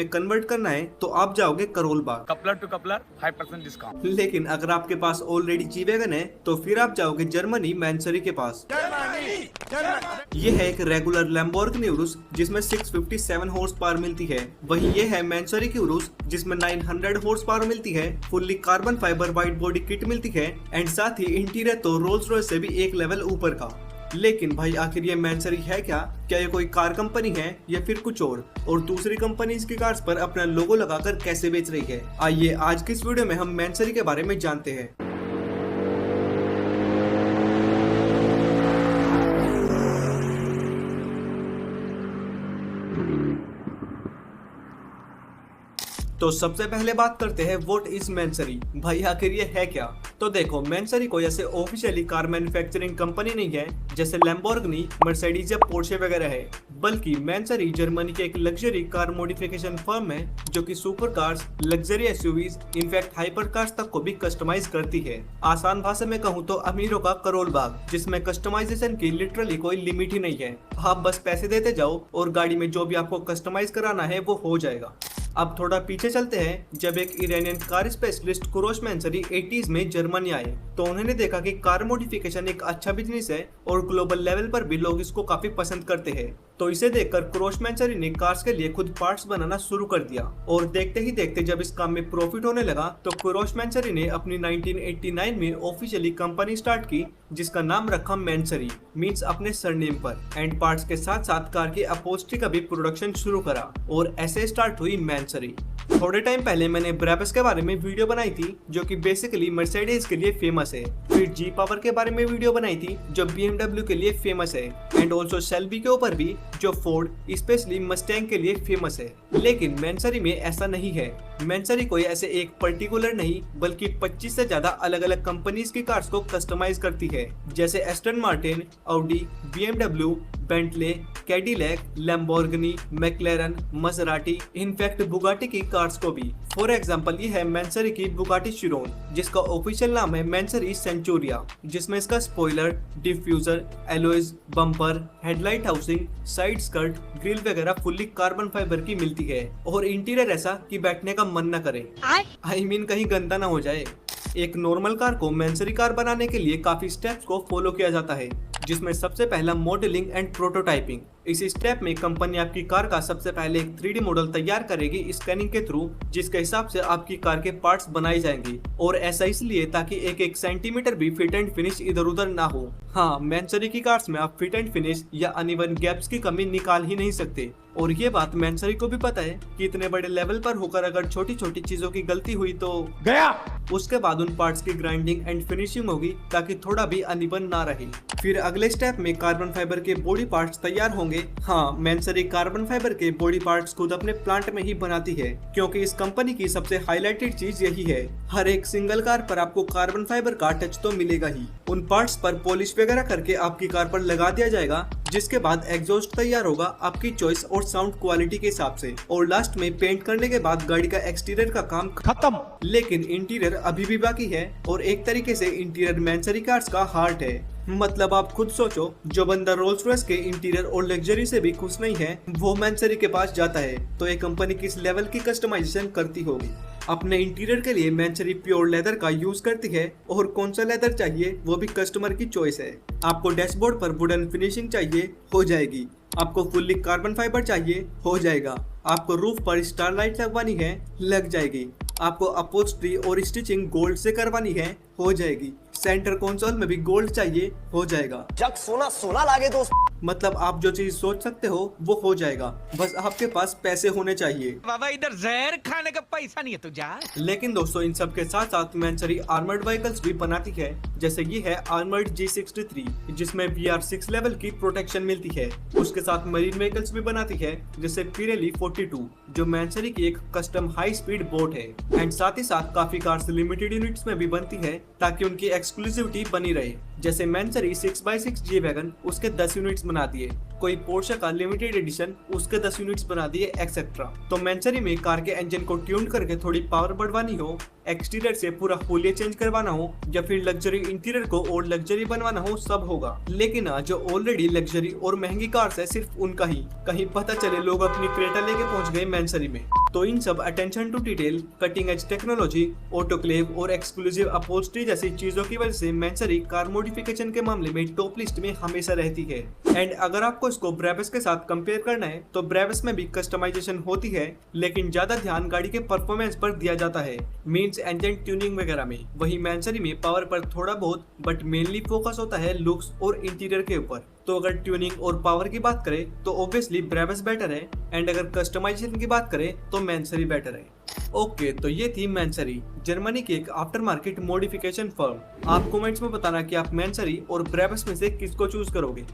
Convert करना है तो आप जाओगे Karol Bagh. Coupler to coupler 5% discount. लेकिन अगर आपके पास ऑलरेडी जी वैगन है तो फिर आप जाओगे जर्मनी मैनसरी के पास। ये है एक रेगुलर लैम्बोर्गिनी उरुस जिसमें 657 हॉर्स पावर मिलती है। वहीं ये है मैनसरी की उरुस जिसमें 900 हॉर्स पावर मिलती है, fully carbon fibre white body kit मिलती है एंड साथ ही इंटीरियर तो रोल्स रॉयस से भी एक लेवल ऊपर का। लेकिन भाई आखिर ये मैनसरी है क्या? क्या ये कोई कार कंपनी है या फिर कुछ और दूसरी कंपनी इसकी कार्स पर अपना लोगो लगाकर कैसे बेच रही है? आइए आज की इस वीडियो में हम मैनसरी के बारे में जानते हैं। तो सबसे पहले बात करते हैं व्हाट इज मैनसरी। भाई आखिर ये है क्या? तो देखो, मैनसरी कोई ऐसे ऑफिशियली कार मैन्युफैक्चरिंग कंपनी नहीं है जैसे लैम्बोर्गिनी, मर्सिडीज या पोर्शे वगैरह है, बल्कि मैनसरी जर्मनी के एक लग्जरी कार मॉडिफिकेशन फर्म है जो कि super cars, luxury SUVs, in fact hyper cars तक को भी कस्टमाइज करती है। आसान भाषा में कहूँ तो अमीरों का करोल बाग, जिसमें कस्टमाइजेशन की लिटरली कोई लिमिट ही नहीं है। आप बस पैसे देते जाओ और गाड़ी में जो भी आपको कस्टमाइज कराना है वो हो जाएगा। अब थोड़ा पीछे चलते हैं। जब एक ईरानियन कार स्पेशलिस्ट कुरोश मैनसरी 80s में जर्मनी आए तो उन्होंने देखा कि कार मॉडिफिकेशन एक अच्छा बिजनेस है और ग्लोबल लेवल पर भी लोग इसको काफी पसंद करते हैं। तो इसे देखकर कुरोश मैनसरी ने कार्स के लिए खुद पार्ट्स बनाना शुरू कर दिया और देखते ही देखते जब इस काम में प्रॉफिट होने लगा तो कुरोश मैनसरी ने अपनी 1989 में ऑफिशियली कंपनी स्टार्ट की जिसका नाम रखा मैनसरी, मींस अपने सरनेम पर, एंड पार्ट्स के साथ साथ कार की अपहोल्स्ट्री का भी प्रोडक्शन शुरू करा और ऐसे स्टार्ट हुई मैनसरी। थोड़े टाइम पहले मैंने ब्रेबस के बारे में वीडियो बनाई थी जो कि बेसिकली मर्सिडीज के लिए फेमस है। फिर जी पावर के बारे में वीडियो बनाई थी जो BMW के लिए फेमस है, एंड ऑल्सो शेल्बी के ऊपर भी जो फोर्ड स्पेशली मस्टैंग के लिए फेमस है। लेकिन मैनसरी में ऐसा नहीं है। मैनसरी कोई ऐसे एक पर्टिकुलर नहीं बल्कि 25 से ज्यादा अलग अलग कंपनीज की कार्स को कस्टमाइज करती है, जैसे Aston Martin, Audi, BMW, Bentley, Cadillac, Lamborghini, McLaren, Maserati, in fact Bugatti की कार्स को भी। फॉर एग्जांपल ये है मैनसरी की बुगाटी चिरोन जिसका ऑफिशियल नाम है मैनसरी सेंचुरिया, जिसमें इसका spoiler, diffuser, alloys, bumper, headlight housing, side skirt, grill वगैरह फुल्ली कार्बन फाइबर की मिलती है और इंटीरियर ऐसा कि बैठने का मन न करे। आई मीन कहीं गंदा ना हो जाए। एक नॉर्मल कार को मैनसरी कार बनाने के लिए काफी स्टेप्स को फॉलो किया जाता है, जिसमें सबसे पहला मॉडलिंग एंड प्रोटोटाइपिंग। इस स्टेप में कंपनी आपकी कार का सबसे पहले एक 3D मॉडल तैयार करेगी स्कैनिंग के थ्रू, जिसके हिसाब से आपकी कार के पार्ट्स बनाए जाएंगे और ऐसा इसलिए ताकि एक एक सेंटीमीटर भी फिट एंड फिनिश इधर उधर ना हो। हाँ, मैनसरी की कार्स में आप फिट एंड फिनिश या अनइवन गैप्स की कमी निकाल ही नहीं सकते और ये बात मैनसरी को भी पता है कि इतने बड़े लेवल पर होकर अगर छोटी छोटी चीजों की गलती हुई तो गया। उसके बाद उन पार्ट्स की ग्राइंडिंग एंड फिनिशिंग होगी ताकि थोड़ा भी अनइवन ना रहे। फिर अगले स्टेप में कार्बन फाइबर के बॉडी पार्ट्स तैयार होंगे। हाँ, मैनसरी कार्बन फाइबर के बॉडी पार्ट्स खुद अपने प्लांट में ही बनाती है क्योंकि इस कंपनी की सबसे हाईलाइटेड चीज यही है। हर एक सिंगल कार पर आपको कार्बन फाइबर का टच तो मिलेगा ही। उन पार्ट्स पर पॉलिश वगैरह करके आपकी कार पर लगा दिया जाएगा, जिसके बाद एग्जॉस्ट तैयार होगा आपकी चॉइस और साउंड क्वालिटी के हिसाब से, और लास्ट में पेंट करने के बाद गाड़ी का एक्सटीरियर का काम खत्म। लेकिन इंटीरियर अभी भी बाकी है और एक तरीके से इंटीरियर मैनसरी कार्स का हार्ट है। मतलब आप खुद सोचो, जो बंदा रोल्स रॉयस के इंटीरियर और लग्जरी से भी खुश नहीं है वो मैनसरी के पास जाता है तो एक कंपनी किस लेवल की कस्टमाइजेशन करती होगी। अपने इंटीरियर के लिए मैनसरी प्योर लेदर का यूज करती है और कौन सा लेदर चाहिए वो भी कस्टमर की चॉइस है। आपको डैशबोर्ड पर वुडन फिनिशिंग चाहिए, हो जाएगी। आपको फुल्ली कार्बन फाइबर चाहिए, हो जाएगा। आपको रूफ पर स्टारलाइट लगवानी है, लग जाएगी। आपको अपहोल्स्ट्री और स्टिचिंग गोल्ड से करवानी है, हो जाएगी। सेंटर कंसोल में भी गोल्ड चाहिए, हो जाएगा। जग सोना सोना लागे दोस्त। मतलब आप जो चीज सोच सकते हो वो हो जाएगा, बस आपके पास पैसे होने चाहिए। बाबा इधर जहर खाने का पैसा नहीं है तुझा। लेकिन दोस्तों इन सब के साथ साथ मैनसरी आर्मर्ड व्हीकल्स भी बनाती है, जैसे ये है आर्मर्ड G63 जिसमें VR6 लेवल की प्रोटेक्शन मिलती है। उसके साथ मरीन व्हीकल्स भी बनाती है जैसे पिरेली 42 जो मैनसरी की एक कस्टम हाई स्पीड बोट है, एंड साथ ही साथ काफी कार्स लिमिटेड यूनिट्स में भी बनती है ताकि उनकी एक्सक्लूसिविटी बनी रहे। जैसे मैंसरी 6x6 जी वैगन उसके 10 यूनिट्स बना दिए, कोई पोर्शे का लिमिटेड एडिशन उसके 10 यूनिट्स बना दिए एक्सेट्रा। तो मैंसरी में कार के इंजन को ट्यून करके थोड़ी पावर बढ़वानी हो, एक्सटीरियर से पूरा हुलिया चेंज करवाना हो या फिर लग्जरी इंटीरियर को और लग्जरी बनवाना हो, सब होगा। लेकिन जो ऑलरेडी लग्जरी और महंगी कार्स है सिर्फ उनका ही, कहीं पता चले लोग अपनी क्रेटा लेके पहुंच गए मैंसरी में। तो इन सब attention to detail, cutting edge technology, autoclave और एक्सक्लूसिव अपहोल्स्ट्री जैसी चीजों की वजह से मैंसरी कार मॉडिफिकेशन के मामले में टॉप लिस्ट में हमेशा रहती है। एंड अगर आपको इसको ब्रेविस के साथ कंपेयर करना है तो ब्रेविस में भी कस्टमाइजेशन होती है, लेकिन ज्यादा ध्यान गाड़ी के परफॉर्मेंस पर दिया जाता है, मींस इंजन ट्यूनिंग वगैरह में। वही मैंसरी में पावर पर थोड़ा बहुत बट मेनली फोकस होता है लुक्स और इंटीरियर के ऊपर। तो अगर ट्यूनिंग और पावर की बात करें तो ऑब्वियसली ब्रेविस बेटर है, एंड अगर कस्टमाइजेशन की बात करें तो मैंसरी बेटर है। ओके, तो ये थी मैंसरी, जर्मनी की एक आफ्टर मार्केट मॉडिफिकेशन फर्म। आप कमेंट्स में बताना कि आप मैंसरी और ब्रेविस में से किसको चूज करोगे,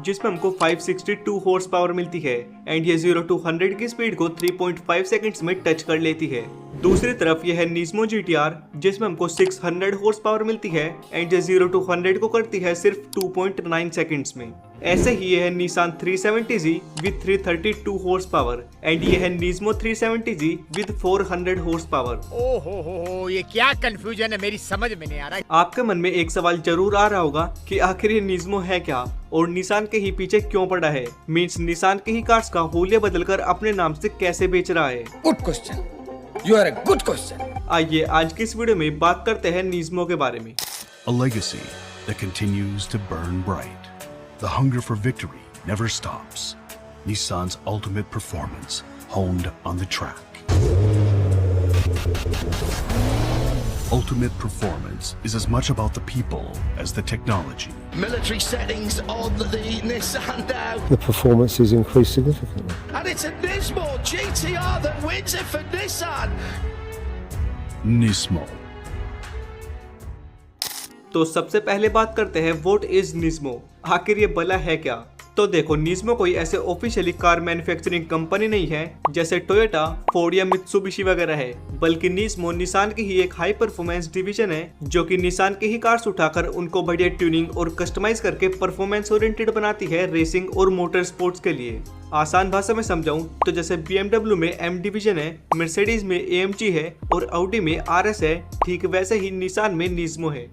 जिसमें हमको 562 हॉर्स पावर मिलती है एंड ये 0 to 100 की स्पीड को 3.5 सेकंड्स में टच कर लेती है। दूसरी तरफ यह है निस्मो GTR, जिसमें हमको 600 हॉर्स पावर मिलती है एंड ये 0 to 100 को करती है सिर्फ 2.9 सेकंड्स में। ऐसे ही यह है Nissan 370Z with 332 horse power and ये है Nismo 370Z with 400 horse power. ओहो, ये क्या कंफ्यूजन है, मेरी समझ में नहीं आ रहा। आपके मन में एक सवाल जरूर आ रहा होगा कि आखिर ये निस्मो है क्या और निसान के ही पीछे क्यों पड़ा है, मींस निसान के ही कार्स का हुलिया बदलकर अपने नाम से कैसे बेच रहा है। Good question, you are a good question. आइए आज की इस वीडियो में बात करते हैं निस्मो के बारे में। A legacy that continues to burn bright. The hunger for victory never stops. Nissan's ultimate performance honed on the track. Ultimate performance is as much about the people as the technology. Military settings on the Nissan now. The performance has increased significantly. And it's a Nismo GTR that wins it for Nissan. Nismo. तो सबसे पहले बात करते हैं what is Nismo, आखिर ये भला है क्या। तो देखो, निस्मो कोई ऐसे ऑफिशियली कार मैन्युफैक्चरिंग कंपनी नहीं है जैसे टोयोटा, फोर्ड या मित्सुबिशी वगैरह है, बल्कि निस्मो निसान की ही एक हाई परफॉर्मेंस डिवीजन है जो कि निसान की ही कार्स उठाकर उनको बढ़िया ट्यूनिंग और कस्टमाइज करके परफॉर्मेंस ओरिएंटेड बनाती है रेसिंग और मोटर स्पोर्ट्स के लिए। आसान भाषा में समझाऊं तो जैसे BMW में M डिवीजन है, मर्सिडीज में AMG है और ऑडी में RS है, ठीक वैसे ही निसान में निस्मो है।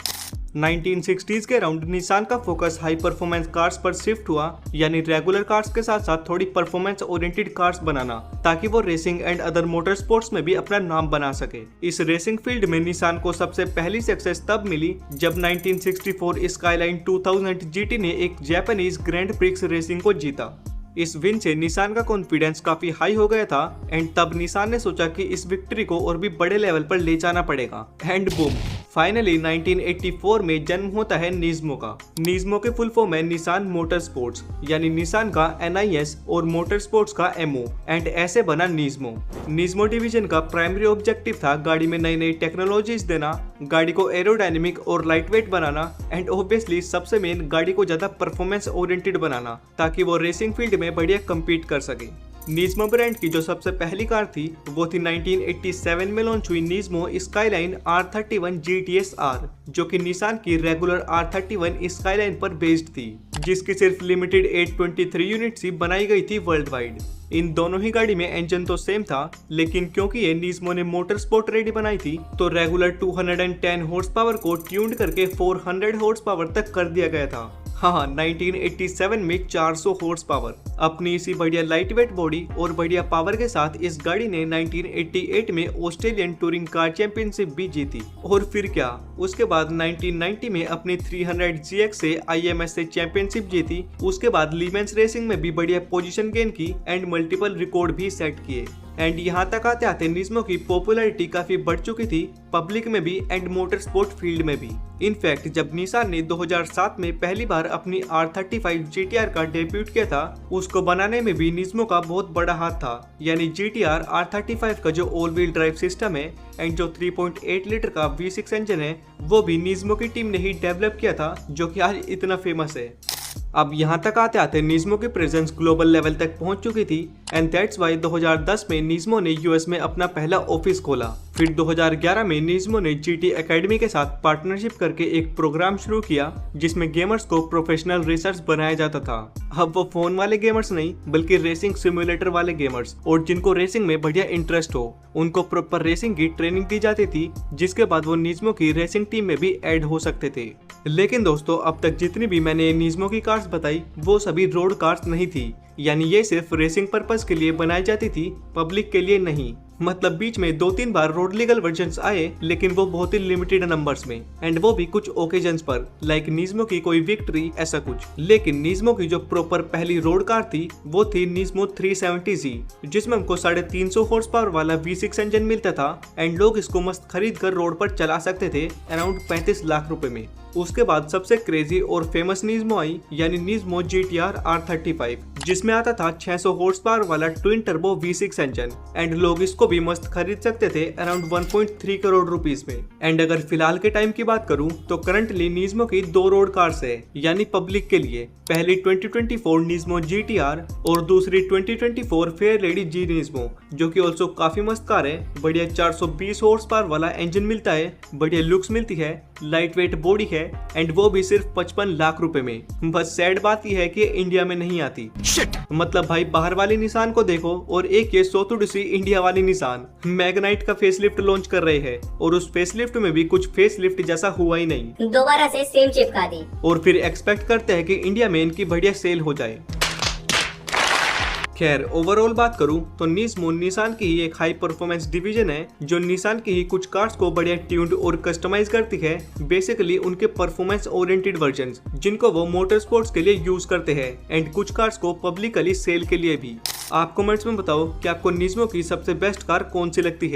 1960s के अराउंड निसान का फोकस हाई परफॉर्मेंस कार्स पर शिफ्ट हुआ, यानी रेगुलर कार्स के साथ साथ थोड़ी परफॉर्मेंस ओरिएंटेड कार्स बनाना, ताकि वो racing and other motor sports में भी अपना नाम बना सके। इस रेसिंग फील्ड में निसान को सबसे पहली सक्सेस तब मिली जब 1964 स्काईलाइन 2000 GT ने एक जापानीज ग्रैंड प्रिक्स रेसिंग को जीता। इस विन से निसान का कॉन्फिडेंस काफी हाई हो गया था एंड तब निसान ने सोचा कि इस विक्ट्री को और भी बड़े लेवल पर ले जाना पड़ेगा। एंड बूम, फाइनली 1984 में जन्म होता है निस्मो का। निस्मो के फुल फॉर्म है निसान मोटर स्पोर्ट्स, यानी निसान का NIS और मोटर स्पोर्ट्स का MO, एंड ऐसे बना निस्मो। निस्मो डिवीजन का प्राइमरी ऑब्जेक्टिव था गाड़ी में नई नई टेक्नोलॉजीज देना, गाड़ी को एरोडायनेमिक और लाइटवेट बनाना एंड ऑब्वियसली सबसे मेन गाड़ी को ज्यादा परफॉर्मेंस ओरिएंटेड बनाना, ताकि वो रेसिंग फील्ड में बढ़िया कम्पीट कर सके। निस्मो ब्रांड की जो सबसे पहली कार थी वो थी 1987 में लॉन्च हुई Nismo skyline R31 GTS R, जो कि निसान की रेगुलर R31 स्काईलाइन पर बेस्ड थी, जिसकी सिर्फ लिमिटेड 823 यूनिट्स ही बनाई गई थी वर्ल्ड वाइड। इन दोनों ही गाड़ी में इंजन तो सेम था, लेकिन क्योंकि ये निस्मो ने मोटर स्पोर्ट रेडी बनाई थी तो रेगुलर 210 हॉर्स पावर को ट्यून्ड करके 400 हॉर्स पावर तक कर दिया गया था। हाँ, 1987 में 400 हॉर्स पावर। अपनी इसी बढ़िया लाइटवेट बॉडी और बढ़िया पावर के साथ इस गाड़ी ने 1988 में ऑस्ट्रेलियन टूरिंग कार चैंपियनशिप भी जीती। और फिर क्या, उसके बाद 1990 में अपनी 300 GX से IMS से चैंपियनशिप जीती। उसके बाद लीमेंस रेसिंग में भी बढ़िया पोजीशन गेन की एंड मल्टीपल रिकॉर्ड भी सेट किए। एंड यहाँ तक आते आते निस्मो की पॉपुलैरिटी काफी बढ़ चुकी थी, पब्लिक में भी एंड मोटर स्पोर्ट फील्ड में भी। इनफैक्ट जब निसान ने 2007 में पहली बार अपनी R35 GTR का डेब्यूट किया था, उसको बनाने में भी निस्मो का बहुत बड़ा हाथ था। यानी GTR R35 का जो ऑल व्हील ड्राइव सिस्टम है एंड जो 3.8 लीटर का V6 इंजन है, वो भी निस्मो की टीम ने ही डेवलप किया था, जो कि आज इतना फेमस है। अब यहाँ तक आते आते निस्मो की प्रेजेंस ग्लोबल लेवल तक पहुंच चुकी थी एंड दैट्स वाई 2010 में निस्मो ने यूएस में अपना पहला ऑफिस खोला। फिर 2011 में निस्मो ने जीटी एकेडमी के साथ पार्टनरशिप करके एक प्रोग्राम शुरू किया जिसमें गेमर्स को प्रोफेशनल रेसर्स बनाया जाता था। अब वो फोन वाले गेमर्स नहीं बल्कि रेसिंग सिमुलेटर वाले गेमर्स और जिनको रेसिंग में बढ़िया इंटरेस्ट हो उनको प्रॉपर रेसिंग की ट्रेनिंग दी जाती थी, जिसके बाद वो निस्मो की रेसिंग टीम में भी ऐड हो सकते थे। लेकिन दोस्तों अब तक जितनी भी मैंने निस्मो की कार्स बताई वो सभी रोड कार्स नहीं थी, यानी ये सिर्फ रेसिंग पर्पस के लिए बनाई जाती थी, पब्लिक के लिए नहीं। मतलब बीच में 2-3 बार रोड लीगल वर्जन्स आए लेकिन वो बहुत ही लिमिटेड नंबर्स में, एंड वो भी कुछ ओकेजन्स पर, लाइक निस्मो की कोई विक्ट्री ऐसा कुछ। लेकिन निस्मो की जो प्रॉपर पहली रोड कार थी वो थी निस्मो 370Z, जिसमें हमको 350 हॉर्स पावर वाला V6 इंजन मिलता था एंड लोग इसको मस्त खरीद कर रोड पर चला सकते थे अराउंड 35 लाख रुपए में। उसके बाद सबसे क्रेजी और फेमस निस्मो आई, यानी निस्मो GTR R35, जिसमें आता था 600 हॉर्स पावर वाला twin turbo V6 engine and लोग इसको भी मस्त खरीद सकते थे अराउंड 1.3 करोड़ रुपीस में। एंड अगर फिलहाल के टाइम की बात करूं तो करंटली निस्मो की 2 रोड कार्स है, यानी पब्लिक के लिए। पहली 2024 निस्मो GTR और दूसरी 2024 फेयर लेडी G निस्मो, जो कि ऑल्सो काफी मस्त कार है। बढ़िया 420 हॉर्स पावर वाला इंजन मिलता है, बढ़िया लुक्स मिलती है, लाइट वेट बॉडी है एंड वो भी सिर्फ 55 लाख रुपए में। बस सैड बात यह है कि इंडिया में नहीं आती। मतलब भाई बाहर वाली निसान को देखो और एक ये सोतुडसी इंडिया वाली निसान मैग्नाइट का फेसलिफ्ट लॉन्च कर रहे हैं और उस फेसलिफ्ट में भी कुछ फेसलिफ्ट जैसा हुआ ही नहीं, दोबारा से सेम चिपका दी और फिर एक्सपेक्ट करते हैं कि इंडिया में इनकी बढ़िया सेल हो जाए। खैर ओवरऑल बात करूं तो निस्मो निसान की ही एक हाई परफॉर्मेंस डिवीजन है जो निसान की ही कुछ कार्स को बढ़िया ट्यून्ड और कस्टमाइज करती है, बेसिकली उनके परफॉर्मेंस ओरिएंटेड वर्जन्स जिनको वो मोटर स्पोर्ट्स के लिए यूज करते हैं एंड कुछ कार्स को पब्लिकली सेल के लिए भी। आप कमेंट्स में बताओ कि आपको निस्मो की सबसे बेस्ट कार कौन सी लगती है।